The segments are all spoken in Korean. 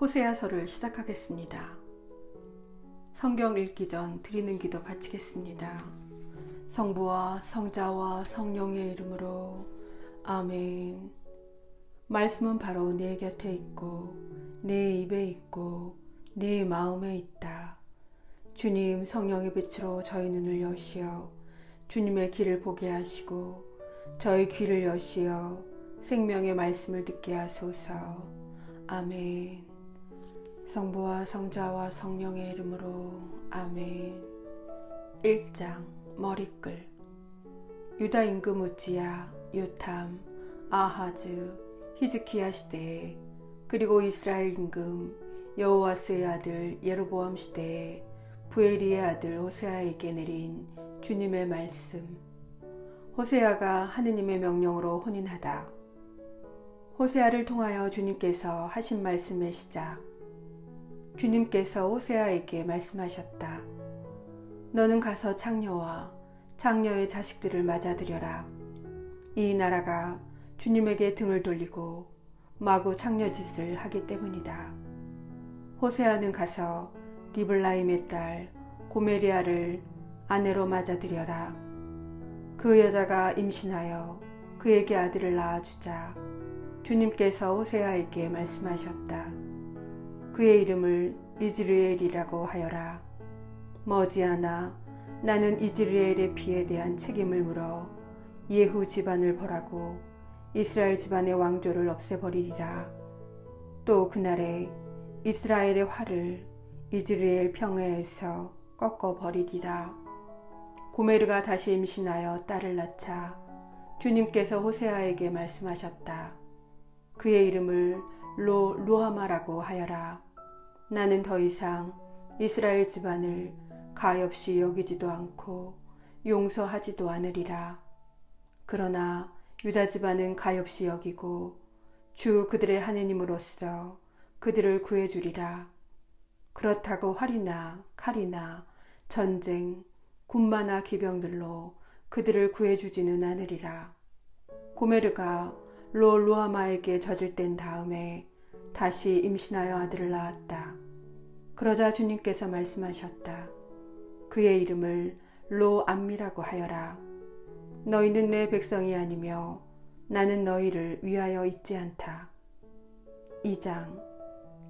호세아서를 시작하겠습니다. 성경 읽기 전 드리는 기도 바치겠습니다. 성부와 성자와 성령의 이름으로 아멘. 말씀은 바로 내 곁에 있고 내 입에 있고 내 마음에 있다. 주님, 성령의 빛으로 저희 눈을 여시어 주님의 길을 보게 하시고 저희 귀를 여시어 생명의 말씀을 듣게 하소서. 아멘. 성부와 성자와 성령의 이름으로 아멘. 1장 머리끌. 유다 임금 우지야, 요탐, 아하즈, 히즈키야 시대에, 그리고 이스라엘 임금 여호와스의 아들 예로보암 시대에 부엘리의 아들 호세아에게 내린 주님의 말씀. 호세아가 하느님의 명령으로 혼인하다. 호세아를 통하여 주님께서 하신 말씀의 시작. 주님께서 호세아에게 말씀하셨다. 너는 가서 창녀와 창녀의 자식들을 맞아들여라. 이 나라가 주님에게 등을 돌리고 마구 창녀짓을 하기 때문이다. 호세아는 가서 디블라임의 딸 고메리아를 아내로 맞아들여라. 그 여자가 임신하여 그에게 아들을 낳아주자 주님께서 호세아에게 말씀하셨다. 그의 이름을 이즈르엘이라고 하여라. 머지않아 나는 이즈르엘의 피에 대한 책임을 물어 예후 집안을 벌하고 이스라엘 집안의 왕조를 없애버리리라. 또 그날에 이스라엘의 활을 이즈르엘 평야에서 꺾어버리리라. 고메르가 다시 임신하여 딸을 낳자 주님께서 호세아에게 말씀하셨다. 그의 이름을 루하마라고 하여라. 나는 더 이상 이스라엘 집안을 가엾이 여기지도 않고 용서하지도 않으리라. 그러나 유다 집안은 가엾이 여기고 주 그들의 하느님으로서 그들을 구해주리라. 그렇다고 활이나 칼이나 전쟁, 군마나 기병들로 그들을 구해주지는 않으리라. 고메르가 루하마에게 젖을 뗀 다음에 다시 임신하여 아들을 낳았다. 그러자 주님께서 말씀하셨다. 그의 이름을 로암미라고 하여라. 너희는 내 백성이 아니며 나는 너희를 위하여 있지 않다. 2장.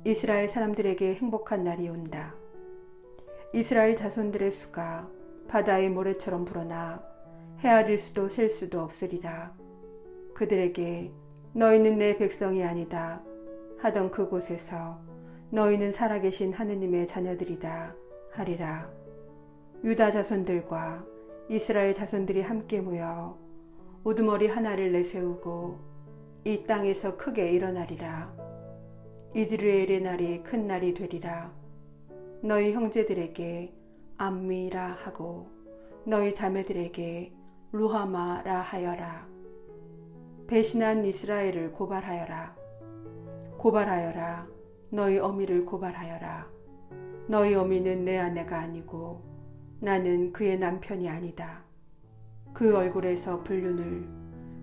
이스라엘 사람들에게 행복한 날이 온다. 이스라엘 자손들의 수가 바다의 모래처럼 불어나 헤아릴 수도 셀 수도 없으리라. 그들에게 너희는 내 백성이 아니다 하던 그곳에서 너희는 살아계신 하느님의 자녀들이다 하리라. 유다 자손들과 이스라엘 자손들이 함께 모여 우두머리 하나를 내세우고 이 땅에서 크게 일어나리라. 이즈르엘의 날이 큰 날이 되리라. 너희 형제들에게 암미라 하고 너희 자매들에게 루하마라 하여라. 배신한 이스라엘을 고발하여라. 고발하여라. 너희 어미를 고발하여라. 너희 어미는 내 아내가 아니고 나는 그의 남편이 아니다. 그 얼굴에서 불륜을,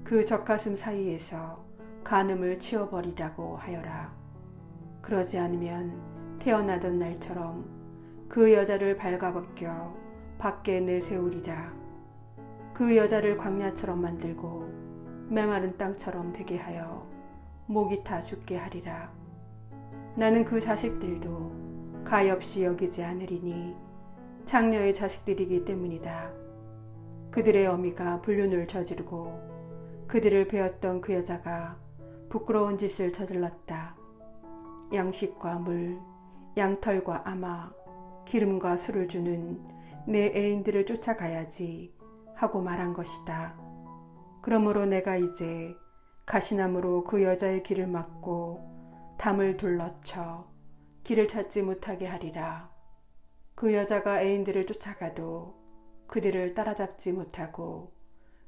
그 젖가슴 사이에서 간음을 치워버리라고 하여라. 그러지 않으면 태어나던 날처럼 그 여자를 발가벗겨 밖에 내세우리라. 그 여자를 광야처럼 만들고 메마른 땅처럼 되게 하여 목이 타 죽게 하리라. 나는 그 자식들도 가엾이 여기지 않으리니 창녀의 자식들이기 때문이다. 그들의 어미가 불륜을 저지르고 그들을 베었던 그 여자가 부끄러운 짓을 저질렀다. 양식과 물, 양털과 아마, 기름과 술을 주는 내 애인들을 쫓아가야지 하고 말한 것이다. 그러므로 내가 이제 가시나무로 그 여자의 길을 막고 담을 둘러쳐 길을 찾지 못하게 하리라. 그 여자가 애인들을 쫓아가도 그들을 따라잡지 못하고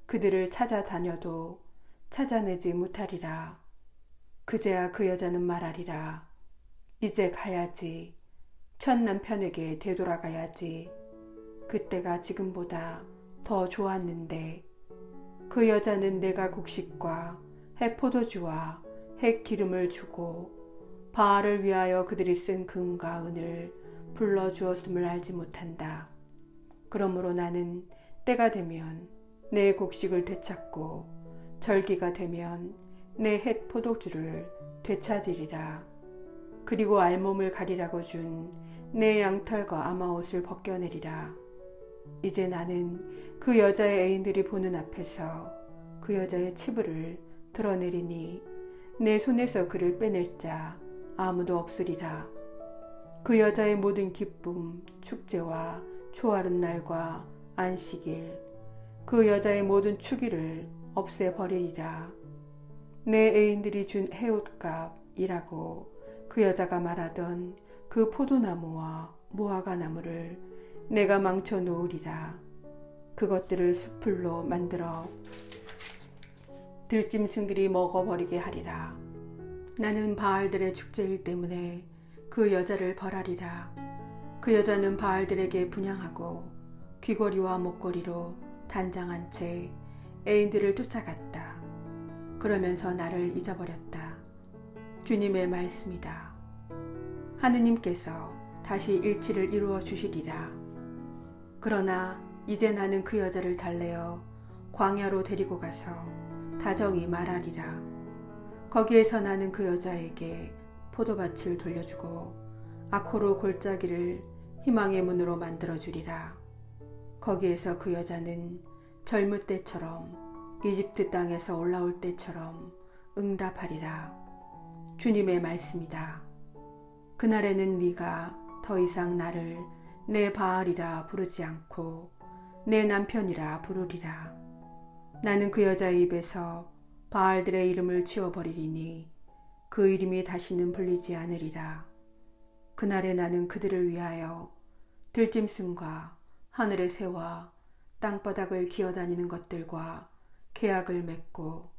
그들을 찾아다녀도 찾아내지 못하리라. 그제야 그 여자는 말하리라. 이제 가야지. 첫 남편에게 되돌아가야지. 그때가 지금보다 더 좋았는데. 그 여자는 내가 곡식과 해 포도주와 해 기름을 주고 바알을 위하여 그들이 쓴 금과 은을 불러주었음을 알지 못한다. 그러므로 나는 때가 되면 내 곡식을 되찾고 절기가 되면 내 햇 포도주를 되찾으리라. 그리고 알몸을 가리라고 준 내 양털과 아마옷을 벗겨내리라. 이제 나는 그 여자의 애인들이 보는 앞에서 그 여자의 치부를 드러내리니 내 손에서 그를 빼낼 자 아무도 없으리라. 그 여자의 모든 기쁨, 축제와 초하룻 날과 안식일, 그 여자의 모든 축일을 없애버리리라. 내 애인들이 준 해옷값이라고 그 여자가 말하던 그 포도나무와 무화과 나무를 내가 망쳐 놓으리라. 그것들을 숯불로 만들어 들짐승들이 먹어버리게 하리라. 나는 바알들의 축제일 때문에 그 여자를 벌하리라. 그 여자는 바알들에게 분향하고 귀걸이와 목걸이로 단장한 채 애인들을 쫓아갔다. 그러면서 나를 잊어버렸다. 주님의 말씀이다. 하느님께서 다시 일치를 이루어 주시리라. 그러나 이제 나는 그 여자를 달래어 광야로 데리고 가서 다정히 말하리라. 거기에서 나는 그 여자에게 포도밭을 돌려주고 아코르 골짜기를 희망의 문으로 만들어주리라. 거기에서 그 여자는 젊을 때처럼 이집트 땅에서 올라올 때처럼 응답하리라. 주님의 말씀이다. 그날에는 네가 더 이상 나를 내 바알이라 부르지 않고 내 남편이라 부르리라. 나는 그 여자의 입에서 바알들의 이름을 지워버리리니 그 이름이 다시는 불리지 않으리라. 그날에 나는 그들을 위하여 들짐승과 하늘의 새와 땅바닥을 기어다니는 것들과 계약을 맺고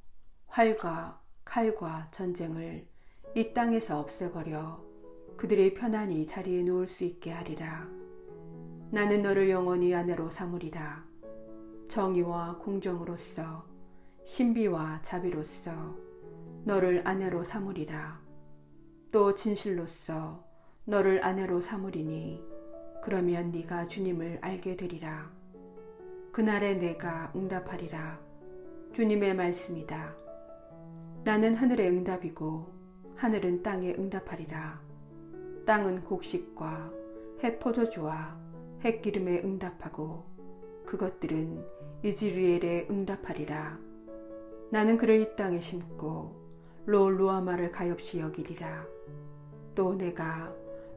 활과 칼과 전쟁을 이 땅에서 없애버려 그들이 편안히 자리에 누울 수 있게 하리라. 나는 너를 영원히 아내로 삼으리라. 정의와 공정으로서 신비와 자비로서 너를 아내로 삼으리라. 또 진실로서 너를 아내로 삼으리니 그러면 네가 주님을 알게 되리라. 그날에 내가 응답하리라. 주님의 말씀이다. 나는 하늘의 응답이고 하늘은 땅에 응답하리라. 땅은 곡식과 햇포도주와 햇기름에 응답하고 그것들은 이즈리엘에 응답하리라. 나는 그를 이 땅에 심고 로루아마를 가엾이 여기리라. 또 내가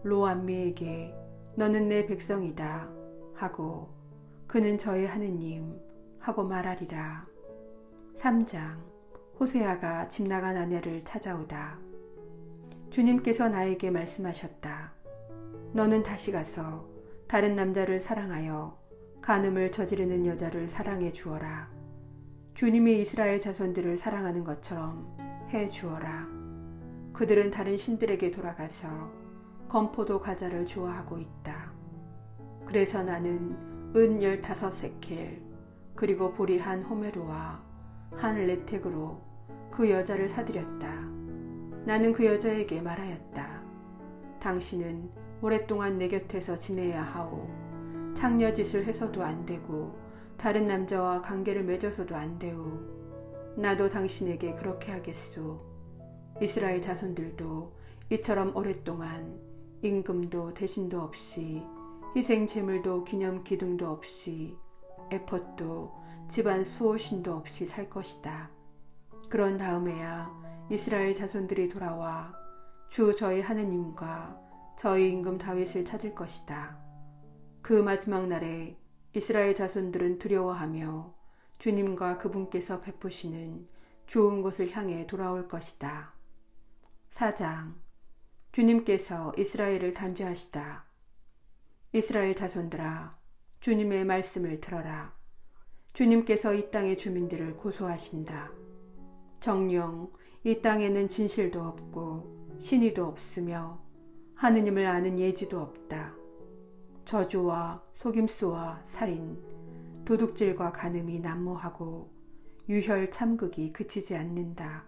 로암미에게 너는 내 백성이다 하고 그는 저의 하느님 하고 말하리라. 3장 호세아가 집 나간 아내를 찾아오다. 주님께서 나에게 말씀하셨다. 너는 다시 가서 다른 남자를 사랑하여 간음을 저지르는 여자를 사랑해 주어라. 주님이 이스라엘 자손들을 사랑하는 것처럼 해 주어라. 그들은 다른 신들에게 돌아가서 건포도 과자를 좋아하고 있다. 그래서 나는 은 15세켈 그리고 보리 한 호메루와 한 레텍으로 그 여자를 사들였다. 나는 그 여자에게 말하였다. 당신은 오랫동안 내 곁에서 지내야 하오. 창녀짓을 해서도 안 되고 다른 남자와 관계를 맺어서도 안 되오. 나도 당신에게 그렇게 하겠소. 이스라엘 자손들도 이처럼 오랫동안 임금도 대신도 없이 희생 제물도 기념 기둥도 없이 에폿도 집안 수호신도 없이 살 것이다. 그런 다음에야 이스라엘 자손들이 돌아와 주 저희 하느님과 저희 임금 다윗을 찾을 것이다. 그 마지막 날에 이스라엘 자손들은 두려워하며 주님과 그분께서 베푸시는 좋은 곳을 향해 돌아올 것이다. 4장 주님께서 이스라엘을 단죄하시다. 이스라엘 자손들아, 주님의 말씀을 들어라. 주님께서 이 땅의 주민들을 고소하신다. 정녕 이 땅에는 진실도 없고 신의도 없으며 하느님을 아는 예지도 없다. 저주와 속임수와 살인, 도둑질과 간음이 난무하고 유혈 참극이 그치지 않는다.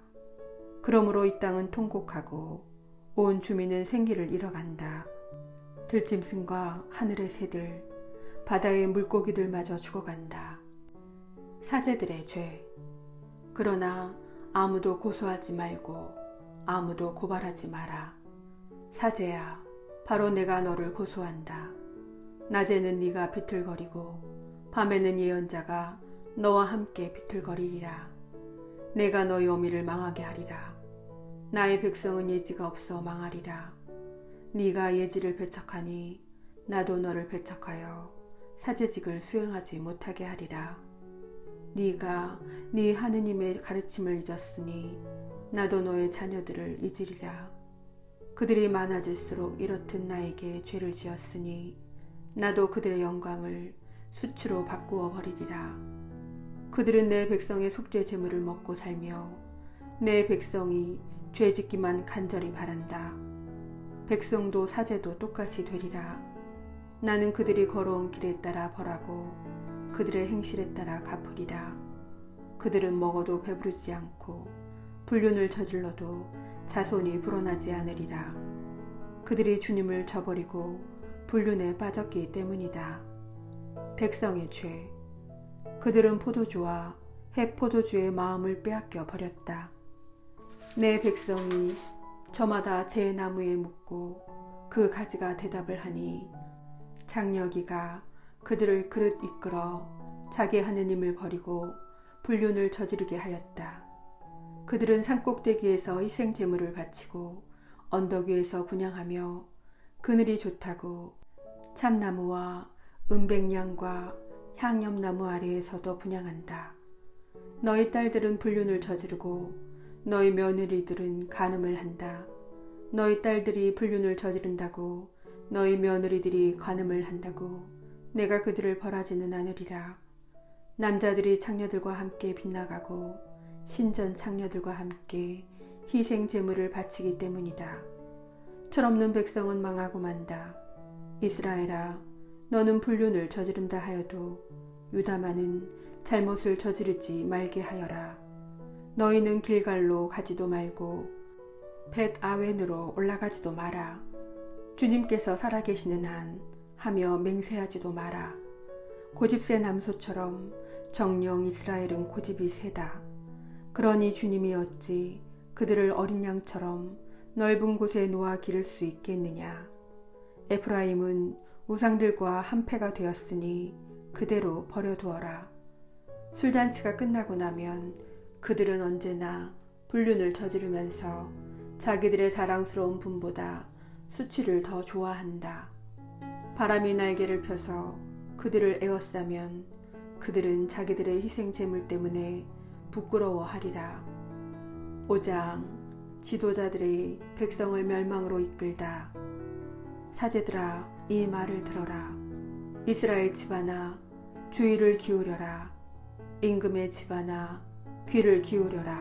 그러므로 이 땅은 통곡하고 온 주민은 생기를 잃어간다. 들짐승과 하늘의 새들, 바다의 물고기들마저 죽어간다. 사제들의 죄. 그러나 아무도 고소하지 말고 아무도 고발하지 마라. 사제야, 바로 내가 너를 고소한다. 낮에는 네가 비틀거리고 밤에는 예언자가 너와 함께 비틀거리리라. 내가 너의 어미를 망하게 하리라. 나의 백성은 예지가 없어 망하리라. 네가 예지를 배척하니 나도 너를 배척하여 사제직을 수행하지 못하게 하리라. 네가 네 하느님의 가르침을 잊었으니 나도 너의 자녀들을 잊으리라. 그들이 많아질수록 이렇듯 나에게 죄를 지었으니 나도 그들의 영광을 수치로 바꾸어 버리리라. 그들은 내 백성의 속죄 제물을 먹고 살며 내 백성이 죄짓기만 간절히 바란다. 백성도 사제도 똑같이 되리라. 나는 그들이 걸어온 길에 따라 벌하고 그들의 행실에 따라 갚으리라. 그들은 먹어도 배부르지 않고 불륜을 저질러도 자손이 불어나지 않으리라. 그들이 주님을 저버리고 불륜에 빠졌기 때문이다. 백성의 죄. 그들은 포도주와 햇포도주의 마음을 빼앗겨 버렸다. 내 백성이 저마다 제 나무에 묻고 그 가지가 대답을 하니 장려기가 그들을 그릇 이끌어 자기 하느님을 버리고 불륜을 저지르게 하였다. 그들은 산꼭대기에서 희생제물을 바치고 언덕 위에서 분향하며 그늘이 좋다고 참나무와 은백냥과 향염나무 아래에서도 분향한다. 너희 딸들은 불륜을 저지르고 너희 며느리들은 간음을 한다. 너희 딸들이 불륜을 저지른다고 너희 며느리들이 간음을 한다고 내가 그들을 벌하지는 않으리라. 남자들이 창녀들과 함께 빗나가고 신전 창녀들과 함께 희생 제물을 바치기 때문이다. 철없는 백성은 망하고 만다. 이스라엘아, 너는 불륜을 저지른다 하여도 유다만은 잘못을 저지르지 말게 하여라. 너희는 길갈로 가지도 말고 벳 아웬으로 올라가지도 마라. 주님께서 살아계시는 한 하며 맹세하지도 마라. 고집세 남소처럼 정령 이스라엘은 고집이 세다. 그러니 주님이 어찌 그들을 어린 양처럼 넓은 곳에 놓아 기를 수 있겠느냐. 에프라임은 우상들과 한패가 되었으니 그대로 버려두어라. 술잔치가 끝나고 나면 그들은 언제나 불륜을 저지르면서 자기들의 자랑스러운 분보다 수치를 더 좋아한다. 바람이 날개를 펴서 그들을 에워싸면 그들은 자기들의 희생 제물 때문에 부끄러워하리라. 5장. 지도자들이 백성을 멸망으로 이끌다. 사제들아, 이 말을 들어라. 이스라엘 집안아, 주의를 기울여라. 임금의 집안아, 귀를 기울여라.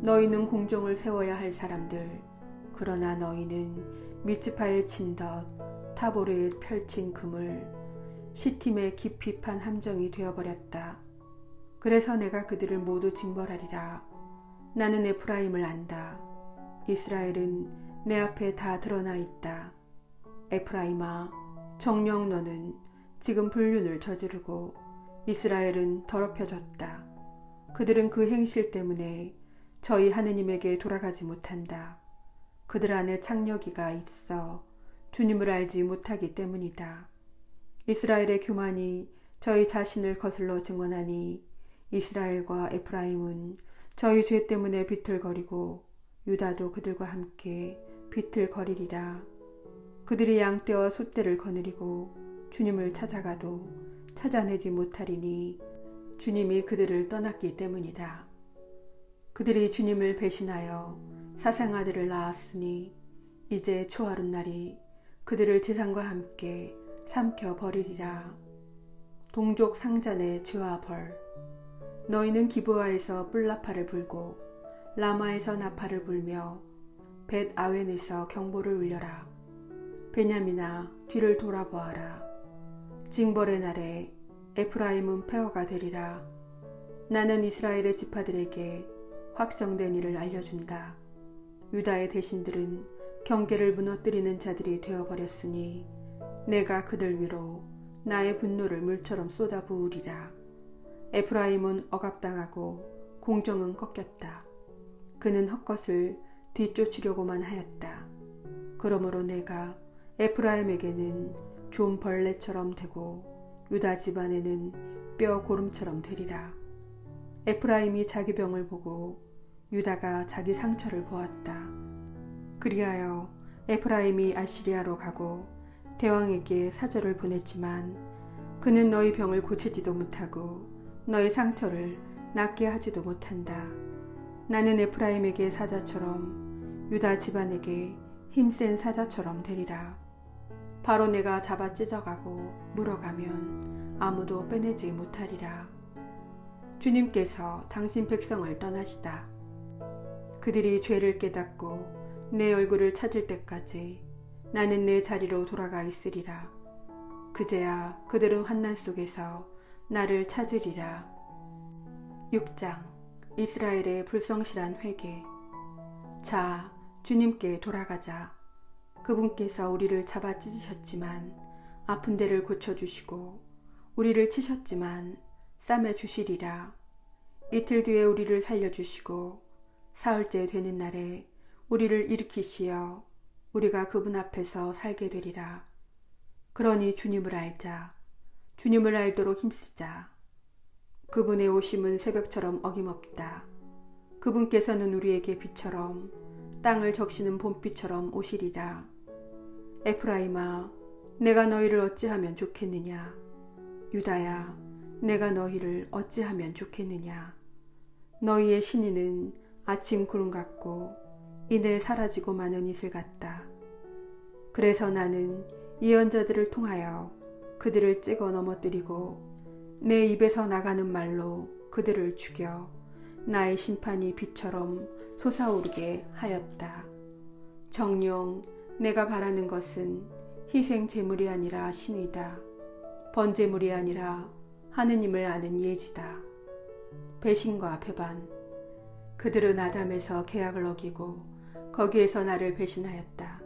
너희는 공종을 세워야 할 사람들, 그러나 너희는 미츠파에 친 덫, 타보르에 펼친 그물, 시팀에 깊이 판 함정이 되어버렸다. 그래서 내가 그들을 모두 징벌하리라. 나는 에프라임을 안다. 이스라엘은 내 앞에 다 드러나 있다. 에프라임아, 정녕 너는 지금 불륜을 저지르고 이스라엘은 더럽혀졌다. 그들은 그 행실 때문에 저희 하느님에게 돌아가지 못한다. 그들 안에 창녀기가 있어 주님을 알지 못하기 때문이다. 이스라엘의 교만이 저희 자신을 거슬러 증언하니 이스라엘과 에프라임은 저희 죄 때문에 비틀거리고 유다도 그들과 함께 비틀거리리라. 그들이 양떼와 소떼를 거느리고 주님을 찾아가도 찾아내지 못하리니 주님이 그들을 떠났기 때문이다. 그들이 주님을 배신하여 사생아들을 낳았으니 이제 초하룻 날이 그들을 제사장과 함께 삼켜 버리리라. 동족 상잔의 죄와 벌. 너희는 기브아에서 뿔나파를 불고 라마에서 나파를 불며 벳 아웬에서 경보를 울려라. 베냐민아, 뒤를 돌아보아라. 징벌의 날에 에프라임은 폐허가 되리라. 나는 이스라엘의 지파들에게 확정된 일을 알려준다. 유다의 대신들은 경계를 무너뜨리는 자들이 되어버렸으니 내가 그들 위로 나의 분노를 물처럼 쏟아부으리라. 에프라임은 억압당하고 공정은 꺾였다. 그는 헛것을 뒤쫓으려고만 하였다. 그러므로 내가 에프라임에게는 좀 벌레처럼 되고 유다 집안에는 뼈 고름처럼 되리라. 에프라임이 자기 병을 보고 유다가 자기 상처를 보았다. 그리하여 에프라임이 아시리아로 가고 대왕에게 사절을 보냈지만 그는 너희 병을 고치지도 못하고 너희 상처를 낫게 하지도 못한다. 나는 에프라임에게 사자처럼 유다 집안에게 힘센 사자처럼 되리라. 바로 내가 잡아 찢어가고 물어가면 아무도 빼내지 못하리라. 주님께서 당신 백성을 떠나시다. 그들이 죄를 깨닫고 내 얼굴을 찾을 때까지 나는 내 자리로 돌아가 있으리라. 그제야 그들은 환난 속에서 나를 찾으리라. 6장 이스라엘의 불성실한 회개. 자, 주님께 돌아가자. 그분께서 우리를 잡아 찢으셨지만 아픈 데를 고쳐주시고 우리를 치셨지만 싸매 주시리라. 이틀 뒤에 우리를 살려주시고 사흘째 되는 날에 우리를 일으키시어 우리가 그분 앞에서 살게 되리라. 그러니 주님을 알자. 주님을 알도록 힘쓰자. 그분의 오심은 새벽처럼 어김없다. 그분께서는 우리에게 빛처럼 땅을 적시는 봄비처럼 오시리라. 에프라임아, 내가 너희를 어찌하면 좋겠느냐. 유다야, 내가 너희를 어찌하면 좋겠느냐. 너희의 신이는 아침 구름 같고 이내 사라지고 마는 이슬 같다. 그래서 나는 예언자들을 통하여 그들을 찍어 넘어뜨리고 내 입에서 나가는 말로 그들을 죽여 나의 심판이 빛처럼 솟아오르게 하였다. 정녕 내가 바라는 것은 희생 제물이 아니라 신이다. 번제물이 아니라 하느님을 아는 예지다. 배신과 배반. 그들은 아담에서 계약을 어기고 거기에서 나를 배신하였다.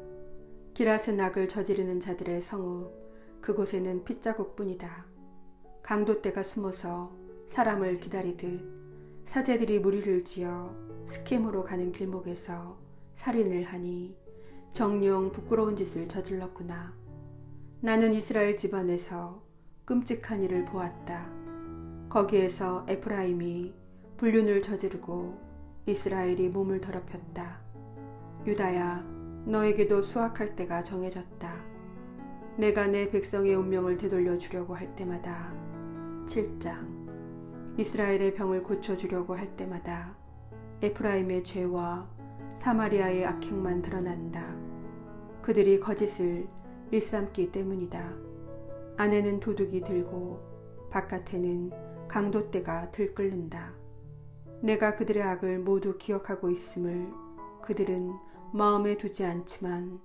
기랏은 악을 저지르는 자들의 성읍, 그곳에는 핏자국뿐이다. 강도떼가 숨어서 사람을 기다리듯 사제들이 무리를 지어 스캠으로 가는 길목에서 살인을 하니 정녕 부끄러운 짓을 저질렀구나. 나는 이스라엘 집안에서 끔찍한 일을 보았다. 거기에서 에프라임이 불륜을 저지르고 이스라엘이 몸을 더럽혔다. 유다야, 너에게도 수확할 때가 정해졌다. 내가 내 백성의 운명을 되돌려 주려고 할 때마다 7장 이스라엘의 병을 고쳐주려고 할 때마다 에프라임의 죄와 사마리아의 악행만 드러난다. 그들이 거짓을 일삼기 때문이다. 안에는 도둑이 들고 바깥에는 강도떼가 들끓는다. 내가 그들의 악을 모두 기억하고 있음을 그들은 마음에 두지 않지만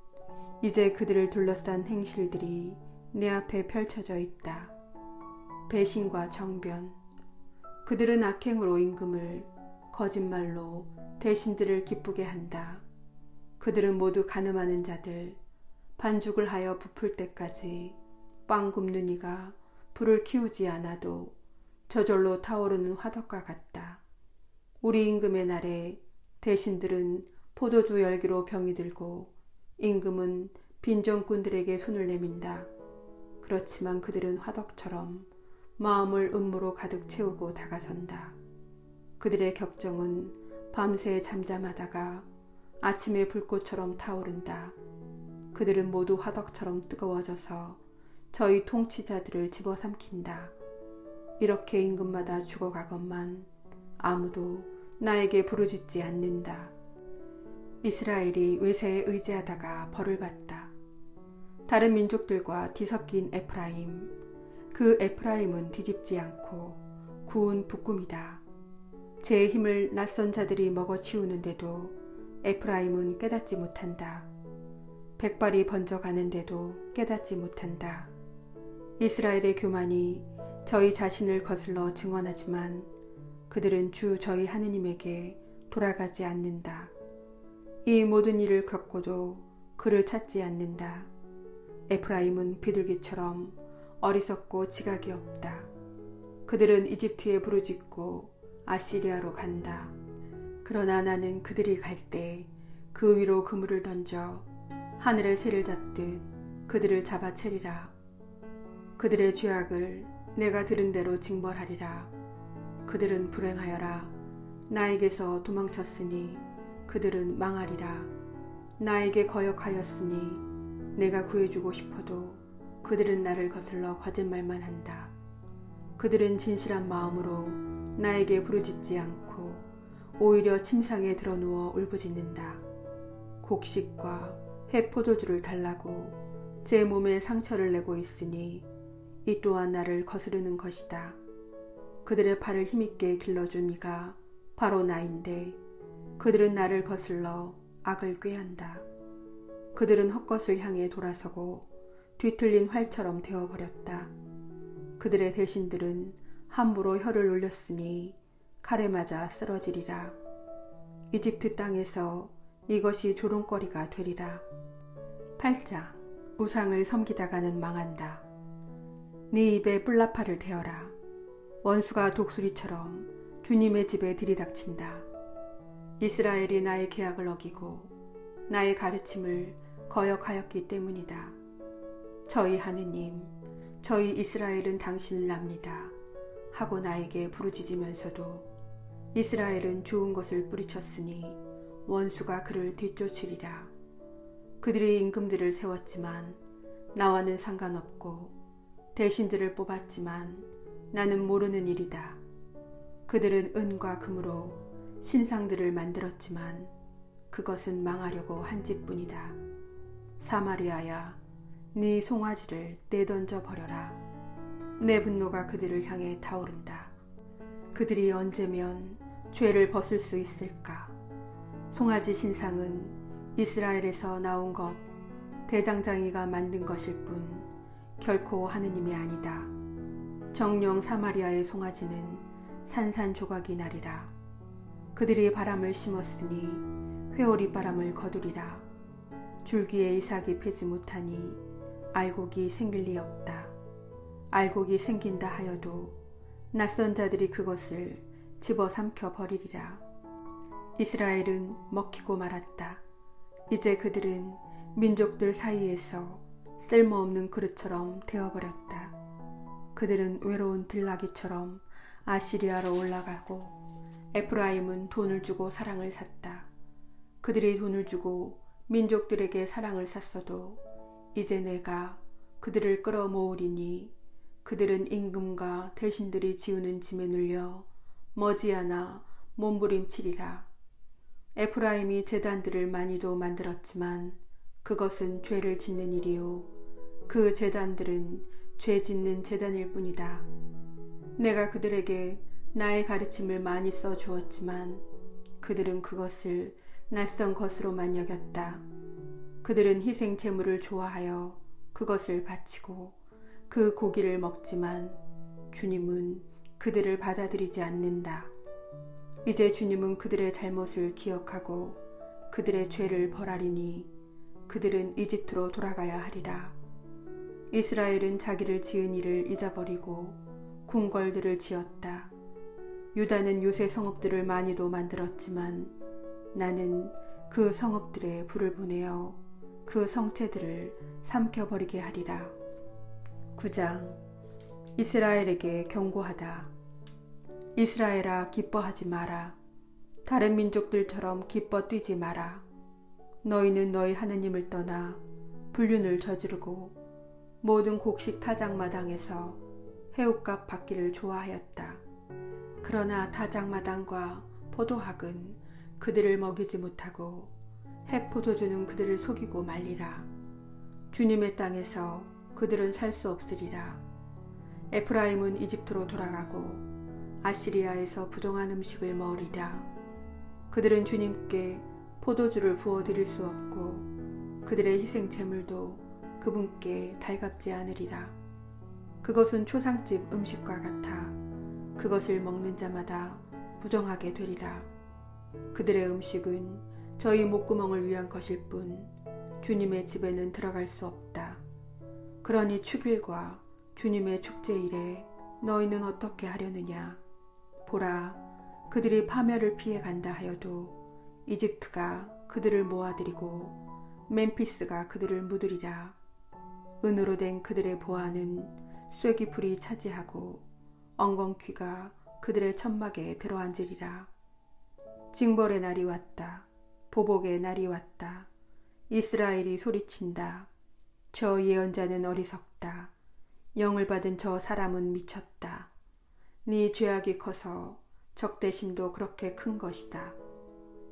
이제 그들을 둘러싼 행실들이 내 앞에 펼쳐져 있다. 배신과 정변. 그들은 악행으로 임금을, 거짓말로 대신들을 기쁘게 한다. 그들은 모두 간음하는 자들, 반죽을 하여 부풀 때까지 빵 굽는 이가 불을 키우지 않아도 저절로 타오르는 화덕과 같다. 우리 임금의 날에 대신들은 포도주 열기로 병이 들고 임금은 빈정꾼들에게 손을 내민다. 그렇지만 그들은 화덕처럼 마음을 음모로 가득 채우고 다가선다. 그들의 격정은 밤새 잠잠하다가 아침의 불꽃처럼 타오른다. 그들은 모두 화덕처럼 뜨거워져서 저희 통치자들을 집어삼킨다. 이렇게 임금마다 죽어가건만 아무도 나에게 부르짖지 않는다. 이스라엘이 외세에 의지하다가 벌을 받다. 다른 민족들과 뒤섞인 에프라임, 그 에프라임은 뒤집지 않고 구운 북꿈이다. 제 힘을 낯선 자들이 먹어치우는데도 에프라임은 깨닫지 못한다. 백발이 번져가는데도 깨닫지 못한다. 이스라엘의 교만이 저희 자신을 거슬러 증언하지만 그들은 주 저희 하느님에게 돌아가지 않는다. 이 모든 일을 겪고도 그를 찾지 않는다. 에프라임은 비둘기처럼 어리석고 지각이 없다. 그들은 이집트에 부르짖고 아시리아로 간다. 그러나 나는 그들이 갈 때 그 위로 그물을 던져 하늘의 새를 잡듯 그들을 잡아채리라. 그들의 죄악을 내가 들은 대로 징벌하리라. 그들은 불행하여라. 나에게서 도망쳤으니 그들은 망하리라. 나에게 거역하였으니 내가 구해주고 싶어도 그들은 나를 거슬러 거짓말만 한다. 그들은 진실한 마음으로 나에게 부르짖지 않고 오히려 침상에 드러누워 울부짖는다. 곡식과 해포도주를 달라고 제 몸에 상처를 내고 있으니 이 또한 나를 거스르는 것이다. 그들의 팔을 힘있게 길러준 이가 바로 나인데 그들은 나를 거슬러 악을 꾀한다. 그들은 헛것을 향해 돌아서고 뒤틀린 활처럼 되어버렸다. 그들의 대신들은 함부로 혀를 놀렸으니 칼에 맞아 쓰러지리라. 이집트 땅에서 이것이 조롱거리가 되리라. 8장. 우상을 섬기다가는 망한다. 네 입에 뿔나팔을 대어라. 원수가 독수리처럼 주님의 집에 들이닥친다. 이스라엘이 나의 계약을 어기고 나의 가르침을 거역하였기 때문이다. 저희 하느님, 저희 이스라엘은 당신을 납니다 하고 나에게 부르짖으면서도 이스라엘은 좋은 것을 뿌리쳤으니 원수가 그를 뒤쫓으리라. 그들이 임금들을 세웠지만 나와는 상관없고 대신들을 뽑았지만 나는 모르는 일이다. 그들은 은과 금으로 신상들을 만들었지만 그것은 망하려고 한 짓뿐이다. 사마리아야, 네 송아지를 내던져 버려라. 내 분노가 그들을 향해 타오른다. 그들이 언제면 죄를 벗을 수 있을까? 송아지 신상은 이스라엘에서 나온 것, 대장장이가 만든 것일 뿐 결코 하느님이 아니다. 정령 사마리아의 송아지는 산산조각이 나리라. 그들이 바람을 심었으니 회오리 바람을 거두리라. 줄기에 이삭이 피지 못하니 알곡이 생길 리 없다. 알곡이 생긴다 하여도 낯선 자들이 그것을 집어삼켜 버리리라. 이스라엘은 먹히고 말았다. 이제 그들은 민족들 사이에서 쓸모없는 그릇처럼 되어버렸다. 그들은 외로운 들나귀처럼 아시리아로 올라가고 에프라임은 돈을 주고 사랑을 샀다. 그들이 돈을 주고 민족들에게 사랑을 샀어도 이제 내가 그들을 끌어모으리니 그들은 임금과 대신들이 지우는 짐에 눌려 머지않아 몸부림치리라. 에프라임이 제단들을 많이도 만들었지만 그것은 죄를 짓는 일이요 그 제단들은 죄 짓는 제단일 뿐이다. 내가 그들에게 나의 가르침을 많이 써주었지만 그들은 그것을 낯선 것으로만 여겼다. 그들은 희생 제물을 좋아하여 그것을 바치고 그 고기를 먹지만 주님은 그들을 받아들이지 않는다. 이제 주님은 그들의 잘못을 기억하고 그들의 죄를 벌하리니 그들은 이집트로 돌아가야 하리라. 이스라엘은 자기를 지은 일을 잊어버리고 궁궐들을 지었다. 유다는 요새 성읍들을 많이도 만들었지만 나는 그 성읍들에 불을 보내어 그 성체들을 삼켜버리게 하리라. 9장. 이스라엘에게 경고하다. 이스라엘아, 기뻐하지 마라. 다른 민족들처럼 기뻐 뛰지 마라. 너희는 너희 하느님을 떠나 불륜을 저지르고 모든 곡식 타작마당에서 해옥값 받기를 좋아하였다. 그러나 타작마당과 포도학은 그들을 먹이지 못하고 해포도주는 그들을 속이고 말리라. 주님의 땅에서 그들은 살 수 없으리라. 에프라임은 이집트로 돌아가고 아시리아에서 부정한 음식을 먹으리라. 그들은 주님께 포도주를 부어드릴 수 없고 그들의 희생 제물도 그분께 달갑지 않으리라. 그것은 초상집 음식과 같아 그것을 먹는 자마다 부정하게 되리라. 그들의 음식은 저희 목구멍을 위한 것일 뿐 주님의 집에는 들어갈 수 없다. 그러니 축일과 주님의 축제일에 너희는 어떻게 하려느냐. 보라, 그들이 파멸을 피해 간다 하여도 이집트가 그들을 모아들이고 멤피스가 그들을 묻으리라. 은으로 된 그들의 보화는 쇠기풀이 차지하고 엉겅퀴가 그들의 천막에 들어앉으리라. 징벌의 날이 왔다. 보복의 날이 왔다. 이스라엘이 소리친다. 저 예언자는 어리석다. 영을 받은 저 사람은 미쳤다. 네 죄악이 커서 적대심도 그렇게 큰 것이다.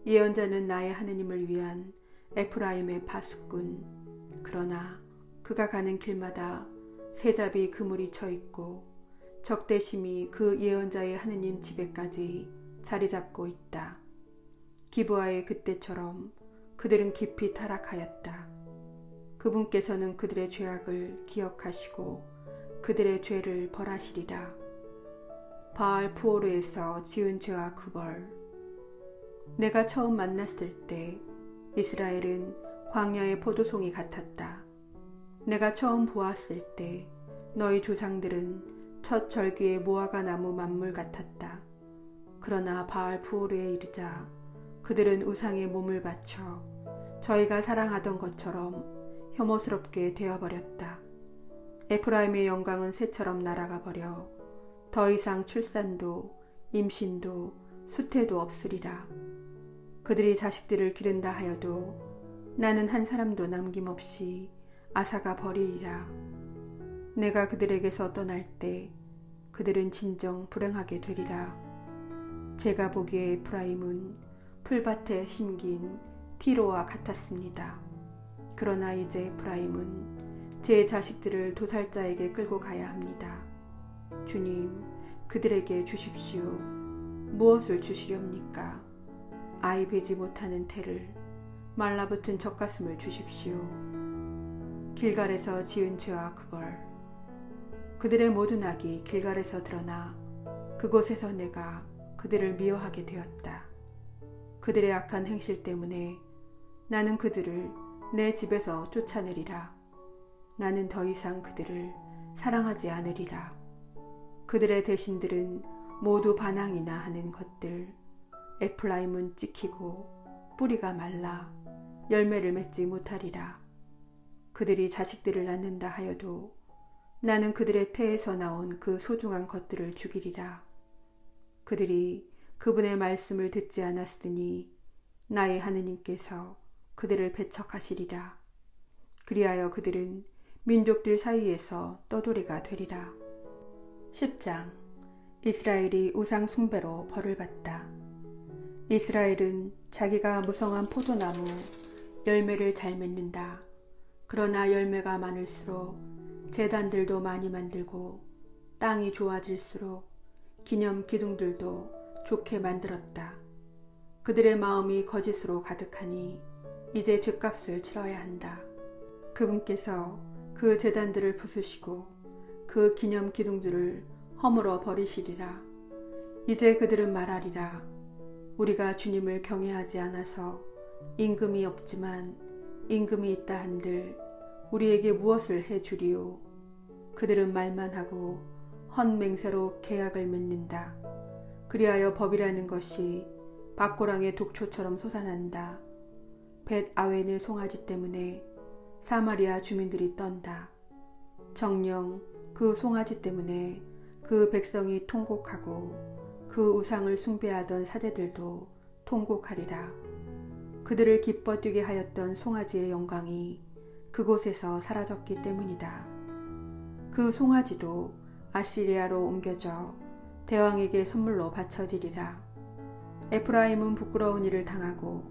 예언자는 나의 하느님을 위한 에프라임의 파수꾼. 그러나 그가 가는 길마다 새잡이 그물이 쳐 있고 적대심이 그 예언자의 하느님 집에까지 자리 잡고 있다. 기브아의 그때처럼 그들은 깊이 타락하였다. 그분께서는 그들의 죄악을 기억하시고 그들의 죄를 벌하시리라. 바알 푸오르에서 지은 죄와 그 벌. 내가 처음 만났을 때 이스라엘은 광야의 포도송이 같았다. 내가 처음 보았을 때 너희 조상들은 첫 절기의 무화과 나무 만물 같았다. 그러나 바알 푸오르에 이르자 그들은 우상에 몸을 바쳐 저희가 사랑하던 것처럼 혐오스럽게 되어버렸다. 에프라임의 영광은 새처럼 날아가 버려 더 이상 출산도 임신도 수태도 없으리라. 그들이 자식들을 기른다 하여도 나는 한 사람도 남김없이 앗아가 버리리라. 내가 그들에게서 떠날 때 그들은 진정 불행하게 되리라. 제가 보기에 에프라임은 풀밭에 심긴 티로와 같았습니다. 그러나 이제 에프라임은 제 자식들을 도살자에게 끌고 가야 합니다. 주님, 그들에게 주십시오. 무엇을 주시렵니까? 아이 베지 못하는 태를, 말라붙은 젖가슴을 주십시오. 길갈에서 지은 죄와 그 벌. 그들의 모든 악이 길갈에서 드러나 그곳에서 내가 그들을 미워하게 되었다. 그들의 악한 행실 때문에 나는 그들을 내 집에서 쫓아내리라. 나는 더 이상 그들을 사랑하지 않으리라. 그들의 대신들은 모두 반항이나 하는 것들. 에프라임은 찍히고 뿌리가 말라 열매를 맺지 못하리라. 그들이 자식들을 낳는다 하여도 나는 그들의 태에서 나온 그 소중한 것들을 죽이리라. 그들이 그분의 말씀을 듣지 않았으니 나의 하느님께서 그들을 배척하시리라. 그리하여 그들은 민족들 사이에서 떠돌이가 되리라. 10장. 이스라엘이 우상 숭배로 벌을 받다. 이스라엘은 자기가 무성한 포도나무 열매를 잘 맺는다. 그러나 열매가 많을수록 제단들도 많이 만들고 땅이 좋아질수록 기념 기둥들도 좋게 만들었다. 그들의 마음이 거짓으로 가득하니 이제 죗값을 치러야 한다. 그분께서 그 제단들을 부수시고 그 기념 기둥들을 허물어 버리시리라. 이제 그들은 말하리라. 우리가 주님을 경외하지 않아서 임금이 없지만 임금이 있다 한들 우리에게 무엇을 해주리요. 그들은 말만 하고 헛맹세로 계약을 맺는다. 그리하여 법이라는 것이 밭고랑의 독초처럼 솟아난다. 벳 아웬의 송아지 때문에 사마리아 주민들이 떤다. 정녕 그 송아지 때문에 그 백성이 통곡하고 그 우상을 숭배하던 사제들도 통곡하리라. 그들을 기뻐 뛰게 하였던 송아지의 영광이 그곳에서 사라졌기 때문이다. 그 송아지도 아시리아로 옮겨져 대왕에게 선물로 바쳐지리라. 에프라임은 부끄러운 일을 당하고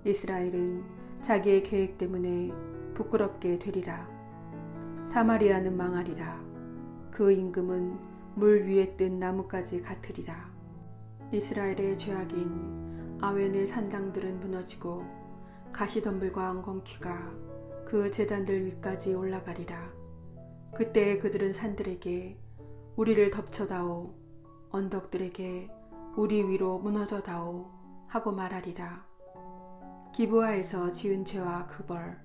이스라엘은 자기의 계획 때문에 부끄럽게 되리라. 사마리아는 망하리라. 그 임금은 물 위에 뜬 나무까지 같으리라. 이스라엘의 죄악인 아웬의 산당들은 무너지고 가시덤불과 엉겅퀴가 그 제단들 위까지 올라가리라. 그때 그들은 산들에게 우리를 덮쳐다오, 언덕들에게 우리 위로 무너져다오 하고 말하리라. 기브아에서 지은 죄와 그 벌.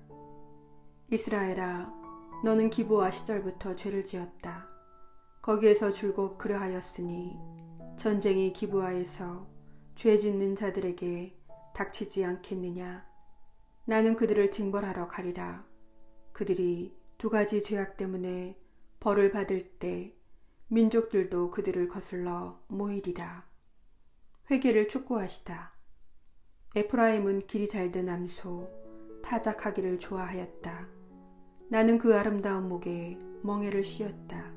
이스라엘아, 너는 기브아 시절부터 죄를 지었다. 거기에서 줄곧 그러하였으니 전쟁이 기브아에서 죄 짓는 자들에게 닥치지 않겠느냐. 나는 그들을 징벌하러 가리라. 그들이 두 가지 죄악 때문에 벌을 받을 때 민족들도 그들을 거슬러 모이리라. 회개를 촉구하시다. 에프라임은 길이 잘든 암소, 타작하기를 좋아하였다. 나는 그 아름다운 목에 멍에를 씌웠다.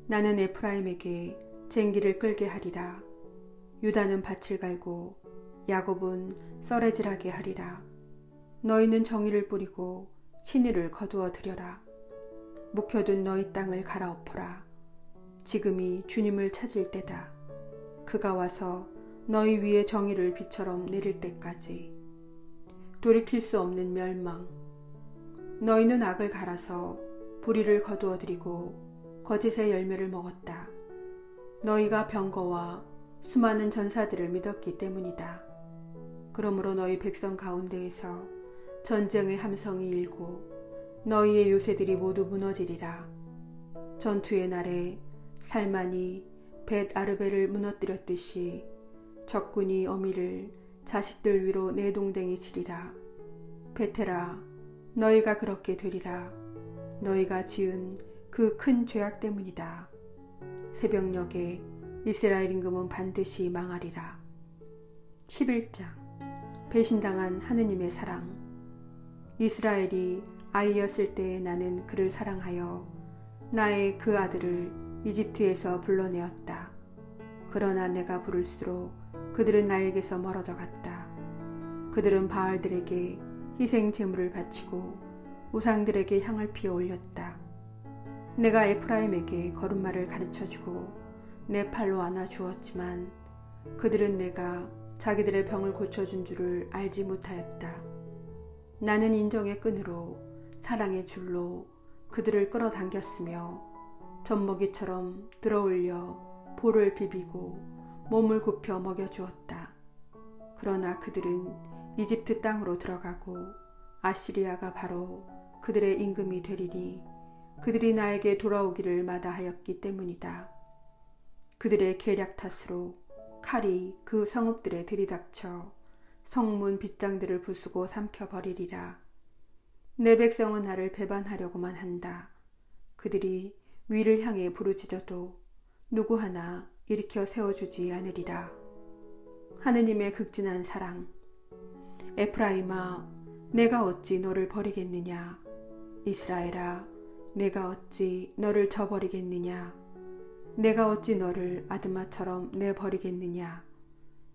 나는 에프라임에게 쟁기를 끌게 하리라. 유다는 밭을 갈고 야곱은 썰애질하게 하리라. 너희는 정의를 뿌리고 신의를 거두어 들여라. 묵혀둔 너희 땅을 갈아엎어라. 지금이 주님을 찾을 때다. 그가 와서 너희 위에 정의를 비처럼 내릴 때까지. 돌이킬 수 없는 멸망. 너희는 악을 갈아서 불의를 거두어들이고 거짓의 열매를 먹었다. 너희가 병거와 수많은 전사들을 믿었기 때문이다. 그러므로 너희 백성 가운데에서 전쟁의 함성이 일고 너희의 요새들이 모두 무너지리라. 전투의 날에 살만이 벳 아르벨을 무너뜨렸듯이 적군이 어미를 자식들 위로 내동댕이 치리라. 베테라, 너희가 그렇게 되리라. 너희가 지은 그 큰 죄악 때문이다. 새벽녘에 이스라엘 임금은 반드시 망하리라. 11장. 배신당한 하느님의 사랑. 이스라엘이 아이였을 때에 나는 그를 사랑하여 나의 그 아들을 이집트에서 불러내었다. 그러나 내가 부를수록 그들은 나에게서 멀어져 갔다. 그들은 바알들에게 희생 제물을 바치고 우상들에게 향을 피워 올렸다. 내가 에프라임에게 걸음마를 가르쳐주고 내 팔로 안아 주었지만 그들은 내가 자기들의 병을 고쳐준 줄을 알지 못하였다. 나는 인정의 끈으로 사랑의 줄로 그들을 끌어당겼으며 젖먹이처럼 들어올려 볼을 비비고 몸을 굽혀 먹여주었다. 그러나 그들은 이집트 땅으로 들어가고 아시리아가 바로 그들의 임금이 되리니 그들이 나에게 돌아오기를 마다하였기 때문이다. 그들의 계략 탓으로 칼이 그 성읍들에 들이닥쳐 성문 빗장들을 부수고 삼켜버리리라. 내 백성은 나를 배반하려고만 한다. 그들이 위를 향해 부르짖어도 누구 하나 일으켜 세워주지 않으리라. 하느님의 극진한 사랑. 에프라임아, 내가 어찌 너를 버리겠느냐. 이스라엘아, 내가 어찌 너를 저버리겠느냐. 내가 어찌 너를 아드마처럼 내버리겠느냐.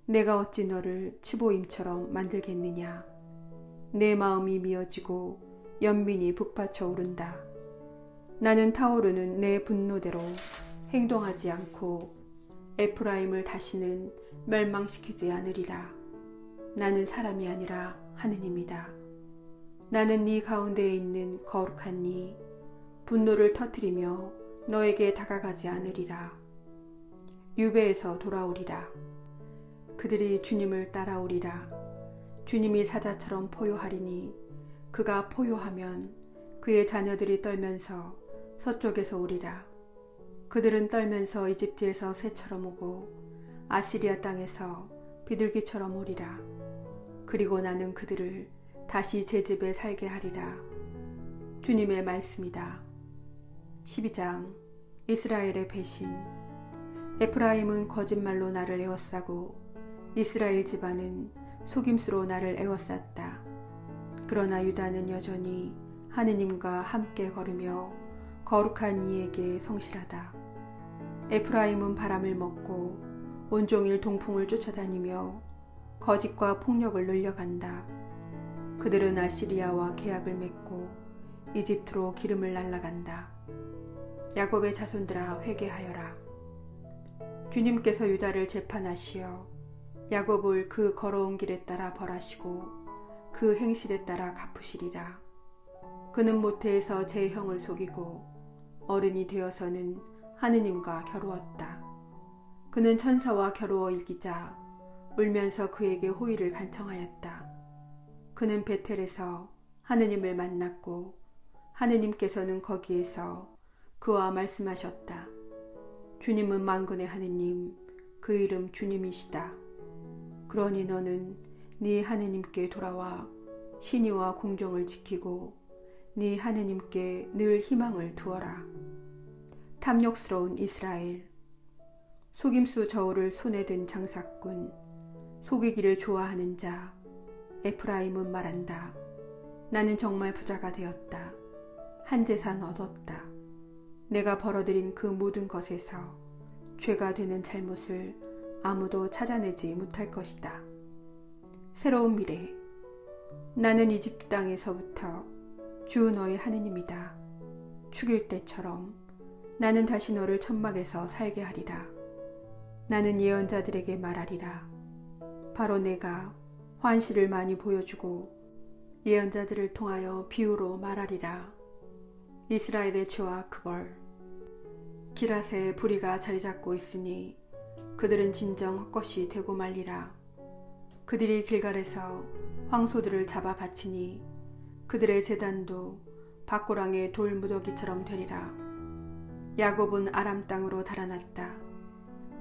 내가 어찌 너를 치보임처럼 만들겠느냐. 내 마음이 미어지고 연민이 북받쳐 오른다. 나는 타오르는 내 분노대로 행동하지 않고 에프라임을 다시는 멸망시키지 않으리라. 나는 사람이 아니라 하느님이다. 나는 네 가운데에 있는 거룩한 이 분노를 터뜨리며 너에게 다가가지 않으리라. 유배에서 돌아오리라. 그들이 주님을 따라오리라. 주님이 사자처럼 포효하리니 그가 포효하면 그의 자녀들이 떨면서 서쪽에서 오리라. 그들은 떨면서 이집트에서 새처럼 오고 아시리아 땅에서 비둘기처럼 오리라. 그리고 나는 그들을 다시 제 집에 살게 하리라. 주님의 말씀이다. 12장. 이스라엘의 배신. 에프라임은 거짓말로 나를 에워싸고 이스라엘 집안은 속임수로 나를 에워쌌다. 그러나 유다는 여전히 하느님과 함께 걸으며 거룩한 이에게 성실하다. 에프라임은 바람을 먹고 온종일 동풍을 쫓아다니며 거짓과 폭력을 늘려간다. 그들은 아시리아와 계약을 맺고 이집트로 기름을 날라간다. 야곱의 자손들아, 회개하여라. 주님께서 유다를 재판하시어 야곱을 그 걸어온 길에 따라 벌하시고 그 행실에 따라 갚으시리라. 그는 모태에서 제 형을 속이고 어른이 되어서는 하느님과 겨루었다. 그는 천사와 겨루어 이기자 울면서 그에게 호의를 간청하였다. 그는 베텔에서 하느님을 만났고 하느님께서는 거기에서 그와 말씀하셨다. 주님은 만군의 하느님, 그 이름 주님이시다. 그러니 너는 네 하느님께 돌아와 신의와 공정을 지키고 네 하느님께 늘 희망을 두어라. 탐욕스러운 이스라엘, 속임수 저울을 손에 든 장사꾼, 속이기를 좋아하는 자, 에프라임은 말한다. 나는 정말 부자가 되었다. 한 재산 얻었다. 내가 벌어들인 그 모든 것에서 죄가 되는 잘못을 아무도 찾아내지 못할 것이다. 새로운 미래. 나는 이집트 땅에서부터 주 너의 하느님이다. 죽일 때처럼 나는 다시 너를 천막에서 살게 하리라. 나는 예언자들에게 말하리라. 바로 내가 환시를 많이 보여주고 예언자들을 통하여 비유로 말하리라. 이스라엘의 죄와 그벌. 기랏에 불의가 자리 잡고 있으니 그들은 진정 헛것이 되고 말리라. 그들이 길갈에서 황소들을 잡아 바치니 그들의 제단도 밭고랑의 돌 무더기처럼 되리라. 야곱은 아람 땅으로 달아났다.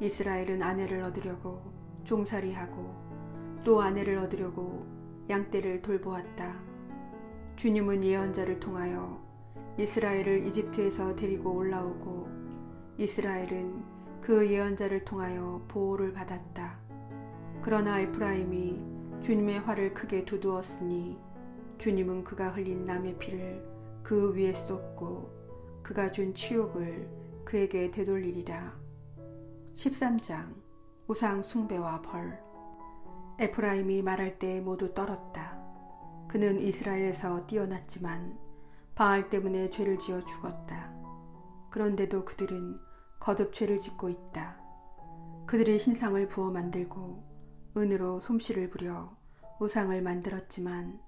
이스라엘은 아내를 얻으려고 종살이하고 또 아내를 얻으려고 양떼를 돌보았다. 주님은 예언자를 통하여 이스라엘을 이집트에서 데리고 올라오고 이스라엘은 그 예언자를 통하여 보호를 받았다. 그러나 에프라임이 주님의 화를 크게 두두었으니 주님은 그가 흘린 남의 피를 그 위에 쏟고 그가 준 치욕을 그에게 되돌리리라. 13장 우상 숭배와 벌. 에프라임이 말할 때 모두 떨었다. 그는 이스라엘에서 뛰어났지만 바알 때문에 죄를 지어 죽었다. 그런데도 그들은 거듭 죄를 짓고 있다. 그들이 신상을 부어 만들고 은으로 솜씨를 부려 우상을 만들었지만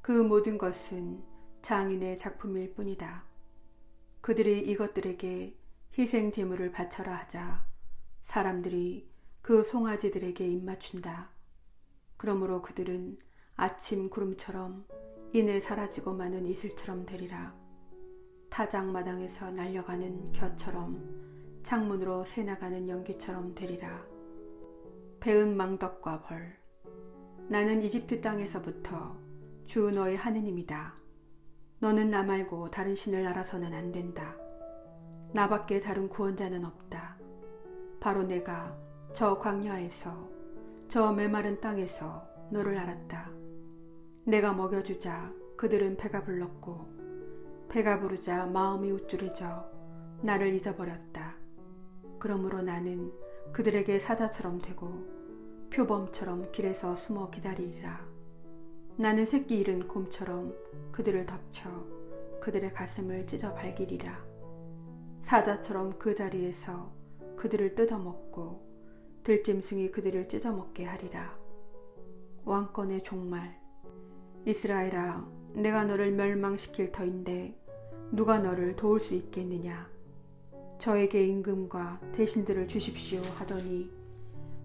그 모든 것은 장인의 작품일 뿐이다. 그들이 이것들에게 희생 제물을 바쳐라 하자 사람들이 그 송아지들에게 입맞춘다. 그러므로 그들은 아침 구름처럼 이내 사라지고 마는 이슬처럼 되리라. 타작마당에서 날려가는 겨처럼 창문으로 새나가는 연기처럼 되리라. 배은 망덕과 벌. 나는 이집트 땅에서부터 주 너의 하느님이다. 너는 나 말고 다른 신을 알아서는 안 된다. 나밖에 다른 구원자는 없다. 바로 내가 저 광야에서 저 메마른 땅에서 너를 알았다. 내가 먹여주자 그들은 배가 불렀고 배가 부르자 마음이 우쭐해져 나를 잊어버렸다. 그러므로 나는 그들에게 사자처럼 되고 표범처럼 길에서 숨어 기다리리라. 나는 새끼 잃은 곰처럼 그들을 덮쳐 그들의 가슴을 찢어 발기리라. 사자처럼 그 자리에서 그들을 뜯어먹고 들짐승이 그들을 찢어먹게 하리라. 왕권의 종말. 이스라엘아, 내가 너를 멸망시킬 터인데 누가 너를 도울 수 있겠느냐. 저에게 임금과 대신들을 주십시오 하더니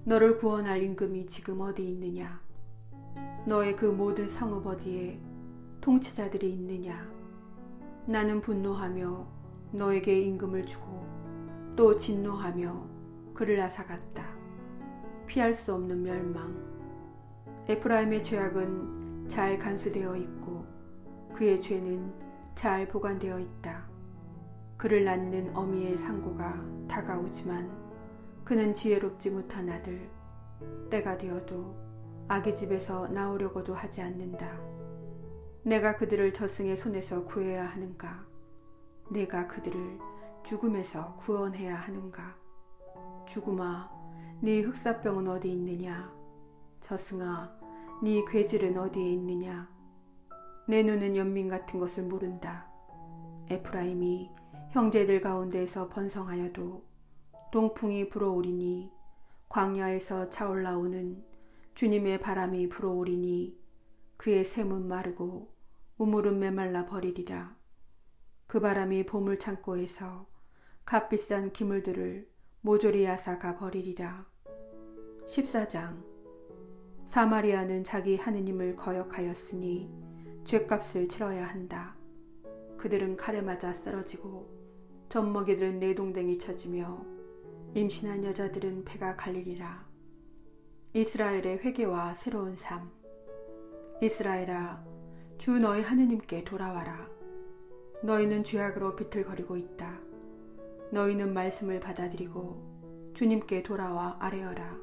너를 구원할 임금이 지금 어디 있느냐. 너의 그 모든 성읍 어디에 통치자들이 있느냐. 나는 분노하며 너에게 임금을 주고 또 진노하며 그를 앗아갔다. 피할 수 없는 멸망. 에프라임의 죄악은 잘 간수되어 있고 그의 죄는 잘 보관되어 있다. 그를 낳는 어미의 상고가 다가오지만 그는 지혜롭지 못한 아들. 때가 되어도 아기 집에서 나오려고도 하지 않는다. 내가 그들을 저승의 손에서 구해야 하는가? 내가 그들을 죽음에서 구원해야 하는가? 죽음아, 네 흑사병은 어디 있느냐? 저승아, 네 괴질은 어디에 있느냐? 내 눈은 연민 같은 것을 모른다. 에프라임이 형제들 가운데에서 번성하여도 동풍이 불어오리니 광야에서 차올라오는 주님의 바람이 불어오리니 그의 샘은 마르고 우물은 메말라 버리리라. 그 바람이 보물 창고에서 값비싼 기물들을 모조리 앗아가 버리리라. 14장. 사마리아는 자기 하느님을 거역하였으니 죗값을 치러야 한다. 그들은 칼에 맞아 쓰러지고 젖먹이들은 내동댕이 쳐지며 임신한 여자들은 배가 갈리리라. 이스라엘의 회개와 새로운 삶. 이스라엘아, 주 너희 하느님께 돌아와라. 너희는 죄악으로 비틀거리고 있다. 너희는 말씀을 받아들이고 주님께 돌아와 아뢰어라.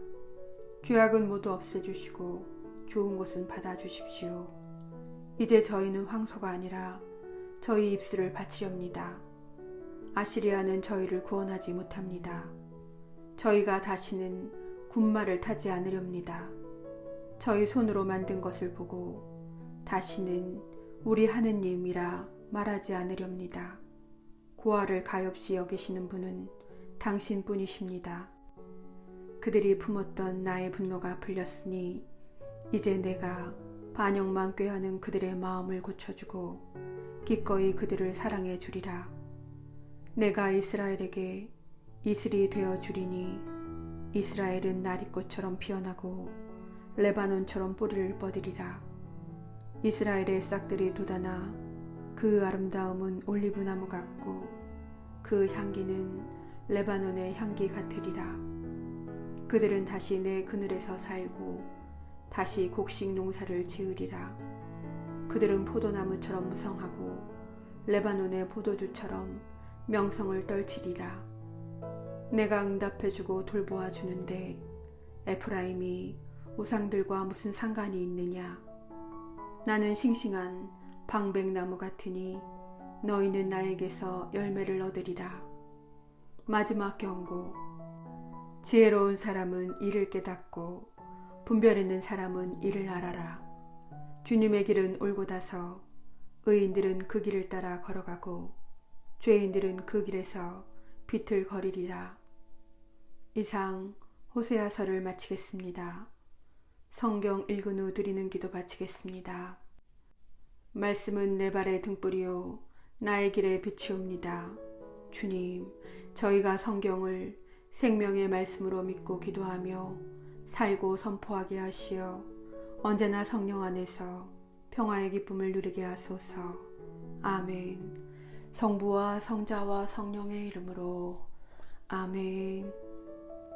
죄악은 모두 없애주시고 좋은 것은 받아주십시오. 이제 저희는 황소가 아니라 저희 입술을 바치렵니다. 아시리아는 저희를 구원하지 못합니다. 저희가 다시는 군마를 타지 않으렵니다. 저희 손으로 만든 것을 보고 다시는 우리 하느님이라 말하지 않으렵니다. 고아를 가엾이 여기시는 분은 당신뿐이십니다. 그들이 품었던 나의 분노가 풀렸으니 이제 내가 반역만 꾀하는 그들의 마음을 고쳐주고 기꺼이 그들을 사랑해 주리라. 내가 이스라엘에게 이슬이 되어 주리니 이스라엘은 나리꽃처럼 피어나고 레바논처럼 뿌리를 뻗으리라. 이스라엘의 싹들이 돋아나 그 아름다움은 올리브나무 같고 그 향기는 레바논의 향기 같으리라. 그들은 다시 내 그늘에서 살고 다시 곡식 농사를 지으리라. 그들은 포도나무처럼 무성하고 레바논의 포도주처럼 명성을 떨치리라. 내가 응답해주고 돌보아 주는데 에프라임이 우상들과 무슨 상관이 있느냐. 나는 싱싱한 방백나무 같으니 너희는 나에게서 열매를 얻으리라. 마지막 경고. 지혜로운 사람은 이를 깨닫고 분별 있는 사람은 이를 알아라. 주님의 길은 올곧아서 의인들은 그 길을 따라 걸어가고 죄인들은 그 길에서 비틀거리리라. 이상 호세아서를 마치겠습니다. 성경 읽은 후 드리는 기도 바치겠습니다. 말씀은 내 발의 등불이요 나의 길에 빛이옵니다. 주님, 저희가 성경을 생명의 말씀으로 믿고 기도하며 살고 선포하게 하시어 언제나 성령 안에서 평화의 기쁨을 누리게 하소서. 아멘. 성부와 성자와 성령의 이름으로 아멘.